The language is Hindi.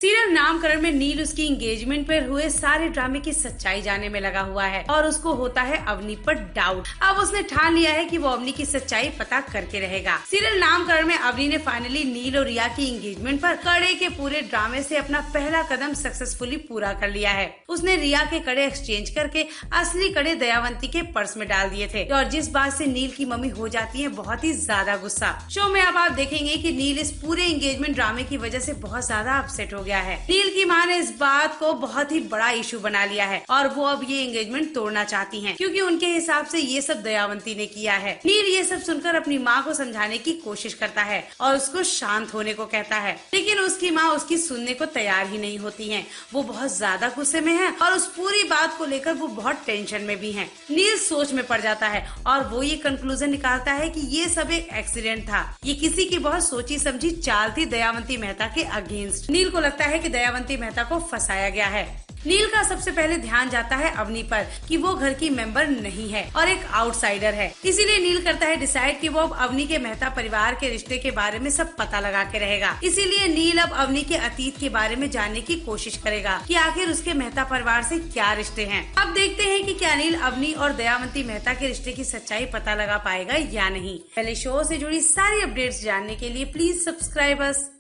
सीरियल नामकरण में नील उसकी एंगेजमेंट पर हुए सारे ड्रामे की सच्चाई जानने में लगा हुआ है और उसको होता है अवनी पर डाउट। अब उसने ठान लिया है कि वो अवनी की सच्चाई पता करके रहेगा। सीरियल नामकरण में अवनी ने फाइनली नील और रिया की एंगेजमेंट पर कड़े के पूरे ड्रामे से अपना पहला कदम सक्सेसफुली पूरा कर लिया है। उसने रिया के कड़े एक्सचेंज करके असली कड़े दयावंती के पर्स में डाल दिए थे और जिस बात से नील की मम्मी हो जाती है बहुत ही ज्यादा गुस्सा। शो में अब आप देखेंगे कि नील इस पूरे एंगेजमेंट ड्रामे की वजह से बहुत ज्यादा अपसेट हो गया है। नील की मां ने इस बात को बहुत ही बड़ा इशू बना लिया है और वो अब ये एंगेजमेंट तोड़ना चाहती हैं क्योंकि उनके हिसाब से ये सब दयावंती ने किया है। नील ये सब सुनकर अपनी मां को समझाने की कोशिश करता है और उसको शांत होने को कहता है, लेकिन उसकी मां उसकी सुनने को तैयार ही नहीं होती है। वो बहुत ज्यादा गुस्से में है और उस पूरी बात को लेकर वो बहुत टेंशन में भी है। नील सोच में पड़ जाता है और वो ये कंक्लूजन निकालता है कि ये सब एक एक्सीडेंट था। ये किसी की बहुत सोची समझी चाल थी दयावंती मेहता के अगेंस्ट। नील को लगता है कि दयावंती मेहता को फंसाया गया है। नील का सबसे पहले ध्यान जाता है अवनी पर कि वो घर की मेंबर नहीं है और एक आउटसाइडर है। इसीलिए नील करता है डिसाइड कि वो अब अवनी के मेहता परिवार के रिश्ते के बारे में सब पता लगा के रहेगा। इसीलिए नील अब अवनी के अतीत के बारे में जानने की कोशिश करेगा कि आखिर उसके मेहता परिवार से क्या रिश्ते हैं। अब देखते हैं कि क्या नील अवनी और दयावंती मेहता के रिश्ते की सच्चाई पता लगा पाएगा या नहीं। पहले शो से जुड़ी सारी अपडेट्स जानने के लिए प्लीज सब्सक्राइब अस।